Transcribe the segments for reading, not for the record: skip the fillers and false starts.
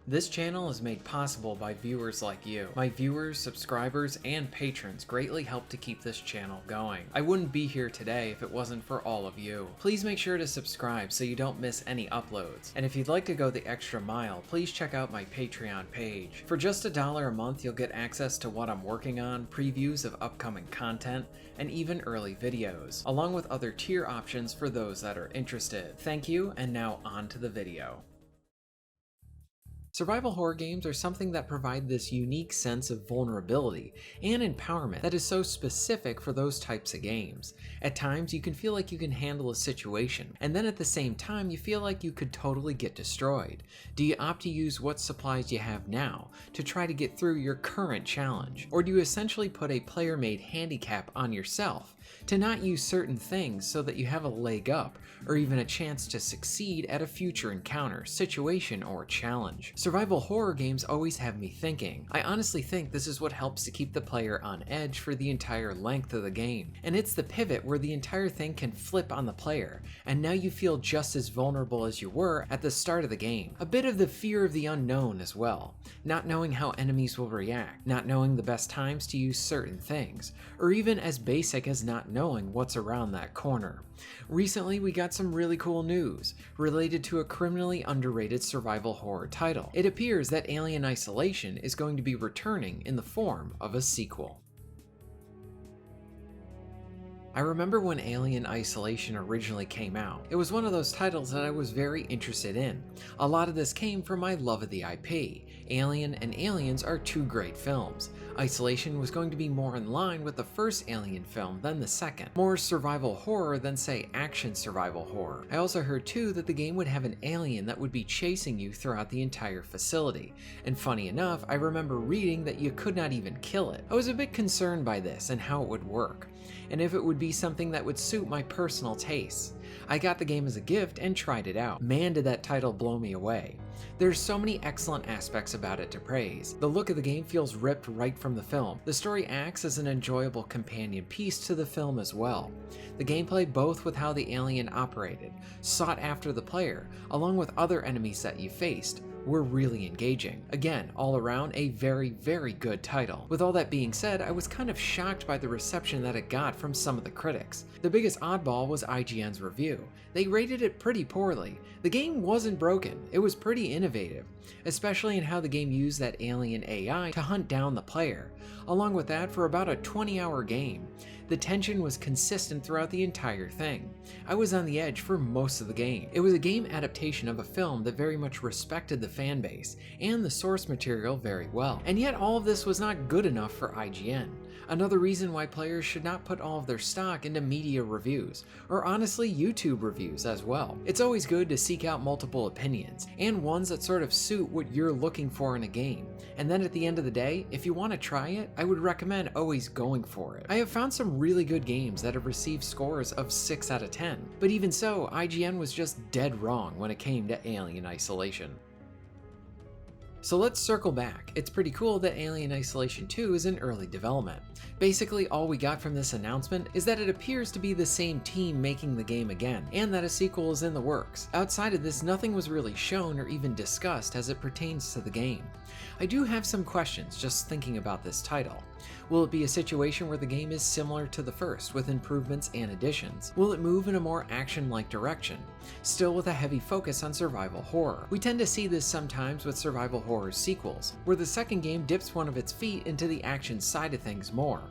This channel is made possible by viewers like you. My viewers, subscribers, and patrons greatly help to keep this channel going. I wouldn't be here today if it wasn't for all of you. Please make sure to subscribe so you don't miss any uploads. And if you'd like to go the extra mile, please check out my Patreon page. For just $1 a month, you'll get access to what I'm working on, previews of upcoming content, and even early videos, along with other tier options for those that are interested. Thank you, and now on to the video. Survival horror games are something that provide this unique sense of vulnerability and empowerment that is so specific for those types of games. At times, you can feel like you can handle a situation, and then at the same time, you feel like you could totally get destroyed. Do you opt to use what supplies you have now to try to get through your current challenge? Or do you essentially put a player-made handicap on yourself to not use certain things so that you have a leg up, or even a chance to succeed at a future encounter, situation, or challenge? Survival horror games always have me thinking. I honestly think this is what helps to keep the player on edge for the entire length of the game, and it's the pivot where the entire thing can flip on the player, and now you feel just as vulnerable as you were at the start of the game. A bit of the fear of the unknown as well, not knowing how enemies will react, not knowing the best times to use certain things, or even as basic as not knowing what's around that corner. Recently, we got some really cool news related to a criminally underrated survival horror title. It appears that Alien Isolation is going to be returning in the form of a sequel. I remember when Alien Isolation originally came out. It was one of those titles that I was very interested in. A lot of this came from my love of the IP. Alien and Aliens are two great films. Isolation was going to be more in line with the first Alien film than the second. More survival horror than, say, action survival horror. I also heard too that the game would have an alien that would be chasing you throughout the entire facility. And funny enough, I remember reading that you could not even kill it. I was a bit concerned by this and how it would work, and if it would be something that would suit my personal tastes. I got the game as a gift and tried it out. Man, did that title blow me away. There's so many excellent aspects about it to praise. The look of the game feels ripped right from the film. The story acts as an enjoyable companion piece to the film as well. The gameplay, both with how the alien operated, sought after the player, along with other enemies that you faced, were really engaging. Again, all around a very, very good title. With all that being said, I was kind of shocked by the reception that it got from some of the critics. The biggest oddball was IGN's review. They rated it pretty poorly. The game wasn't broken, it was pretty innovative, especially in how the game used that alien AI to hunt down the player. Along with that, for about a 20-hour game, the tension was consistent throughout the entire thing. I was on the edge for most of the game. It was a game adaptation of a film that very much respected the fan base and the source material very well. And yet all of this was not good enough for IGN. Another reason why players should not put all of their stock into media reviews, or honestly YouTube reviews as well. It's always good to seek out multiple opinions, and ones that sort of suit what you're looking for in a game. And then at the end of the day, if you want to try it, I would recommend always going for it. I have found some really good games that have received scores of 6 out of 10, but even so, IGN was just dead wrong when it came to Alien Isolation. So let's circle back. It's pretty cool that Alien Isolation 2 is in early development. Basically, all we got from this announcement is that it appears to be the same team making the game again, and that a sequel is in the works. Outside of this, nothing was really shown or even discussed as it pertains to the game. I do have some questions just thinking about this title. Will it be a situation where the game is similar to the first, with improvements and additions? Will it move in a more action-like direction, still with a heavy focus on survival horror? We tend to see this sometimes with survival horror sequels, where the second game dips one of its feet into the action side of things more.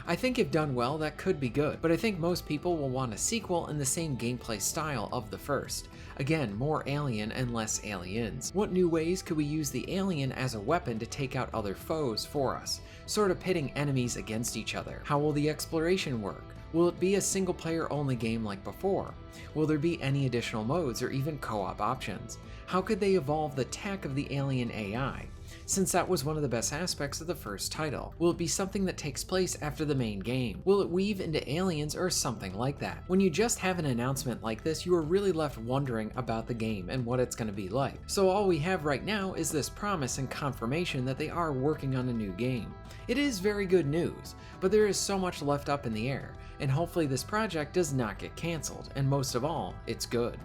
I think if done well, that could be good, but I think most people will want a sequel in the same gameplay style of the first. Again, more alien and less aliens. What new ways could we use the alien as a weapon to take out other foes for us, sort of pitting enemies against each other? How will the exploration work? Will it be a single player only game like before? Will there be any additional modes or even co-op options? How could they evolve the tech of the alien AI, since that was one of the best aspects of the first title? Will it be something that takes place after the main game? Will it weave into Aliens or something like that? When you just have an announcement like this, you are really left wondering about the game and what it's going to be like. So all we have right now is this promise and confirmation that they are working on a new game. It is very good news, but there is so much left up in the air, and hopefully this project does not get cancelled, and most of all, it's good.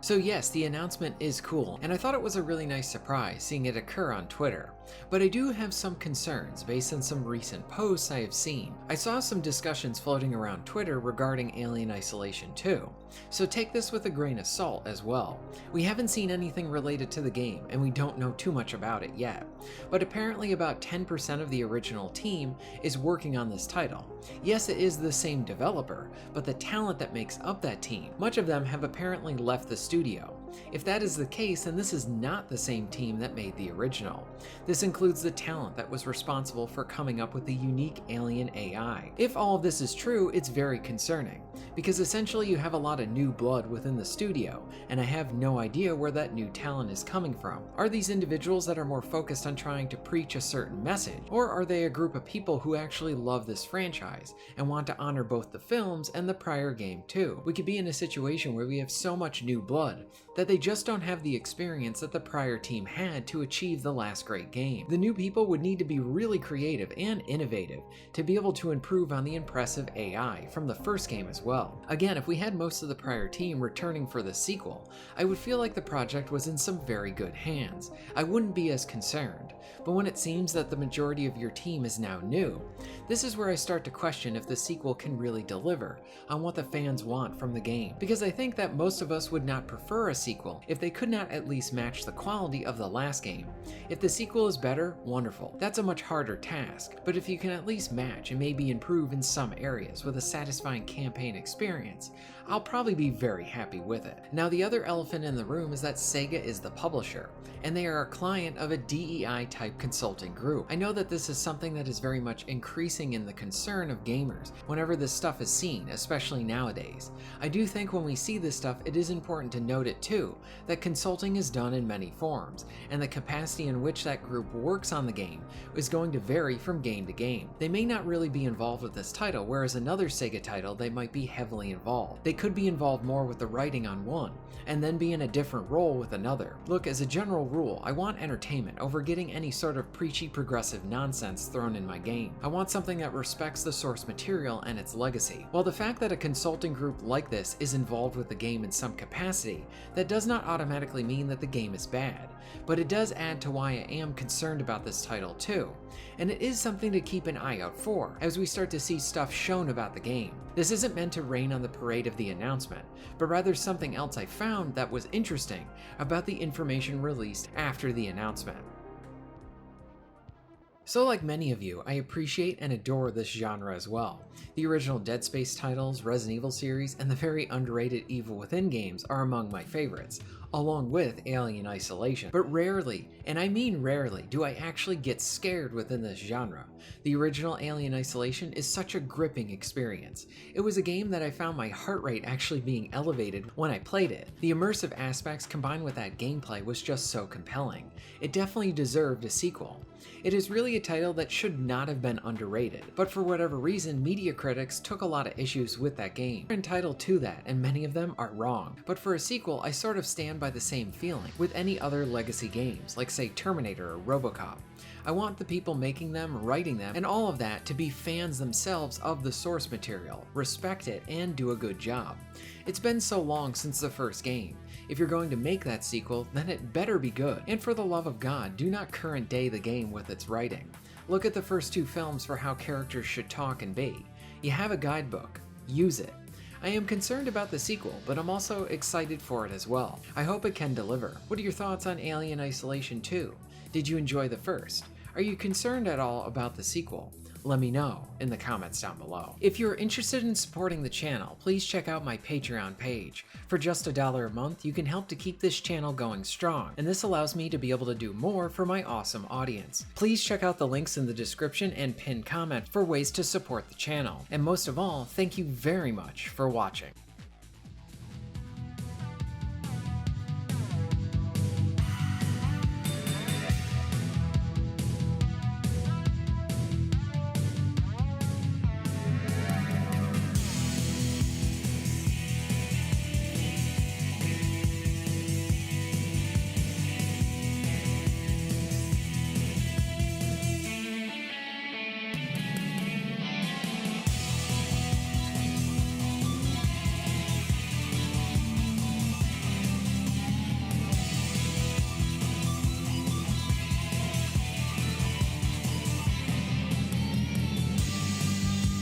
So yes, the announcement is cool, and I thought it was a really nice surprise seeing it occur on Twitter. But I do have some concerns based on some recent posts I have seen. I saw some discussions floating around Twitter regarding Alien Isolation 2, so take this with a grain of salt as well. We haven't seen anything related to the game, and we don't know too much about it yet. But apparently about 10% of the original team is working on this title. Yes, it is the same developer, but the talent that makes up that team, much of them have apparently left the studio. If that is the case, then this is not the same team that made the original. This includes the talent that was responsible for coming up with the unique alien AI. If all of this is true, it's very concerning, because essentially you have a lot of new blood within the studio, and I have no idea where that new talent is coming from. Are these individuals that are more focused on trying to preach a certain message, or are they a group of people who actually love this franchise and want to honor both the films and the prior game too? We could be in a situation where we have so much new blood that they just don't have the experience that the prior team had to achieve the last great game. The new people would need to be really creative and innovative to be able to improve on the impressive AI from the first game as well. Again, if we had most of the prior team returning for the sequel, I would feel like the project was in some very good hands. I wouldn't be as concerned. But when it seems that the majority of your team is now new, this is where I start to question if the sequel can really deliver on what the fans want from the game. Because I think that most of us would not prefer a sequel if they could not at least match the quality of the last game. If the sequel is better, wonderful. That's a much harder task, but if you can at least match and maybe improve in some areas with a satisfying campaign experience, I'll probably be very happy with it. Now, the other elephant in the room is that Sega is the publisher, and they are a client of a DEI type consulting group. I know that this is something that is very much increasing in the concern of gamers whenever this stuff is seen, especially nowadays. I do think when we see this stuff, it is important to note it too, that consulting is done in many forms, and the capacity in which that group works on the game is going to vary from game to game. They may not really be involved with this title, whereas another Sega title, they might be heavily involved. They could be involved more with the writing on one, and then be in a different role with another. Look, as a general rule, I want entertainment over getting any sort of preachy progressive nonsense thrown in my game. I want something that respects the source material and its legacy. While the fact that a consulting group like this is involved with the game in some capacity, that does not automatically mean that the game is bad, but it does add to why I am concerned about this title too. And it is something to keep an eye out for as we start to see stuff shown about the game. This isn't meant to rain on the parade of the announcement, but rather something else I found that was interesting about the information released after the announcement. So like many of you, I appreciate and adore this genre as well. The original Dead Space titles, Resident Evil series, and the very underrated Evil Within games are among my favorites, along with Alien Isolation. But rarely, and I mean rarely, do I actually get scared within this genre. The original Alien Isolation is such a gripping experience. It was a game that I found my heart rate actually being elevated when I played it. The immersive aspects combined with that gameplay was just so compelling. It definitely deserved a sequel. It is really a title that should not have been underrated, but for whatever reason, media critics took a lot of issues with that game. They're entitled to that, and many of them are wrong. But for a sequel, I sort of stand by the same feeling with any other legacy games, like say Terminator or RoboCop. I want the people making them, writing them, and all of that to be fans themselves of the source material, respect it, and do a good job. It's been so long since the first game. If you're going to make that sequel, then it better be good. And for the love of God, do not current day the game with its writing. Look at the first two films for how characters should talk and be. You have a guidebook. Use it. I am concerned about the sequel, but I'm also excited for it as well. I hope it can deliver. What are your thoughts on Alien Isolation 2? Did you enjoy the first? Are you concerned at all about the sequel? Let me know in the comments down below. If you're interested in supporting the channel, please check out my Patreon page. For just $1 a month, you can help to keep this channel going strong, and this allows me to be able to do more for my awesome audience. Please check out the links in the description and pinned comment for ways to support the channel. And most of all, thank you very much for watching.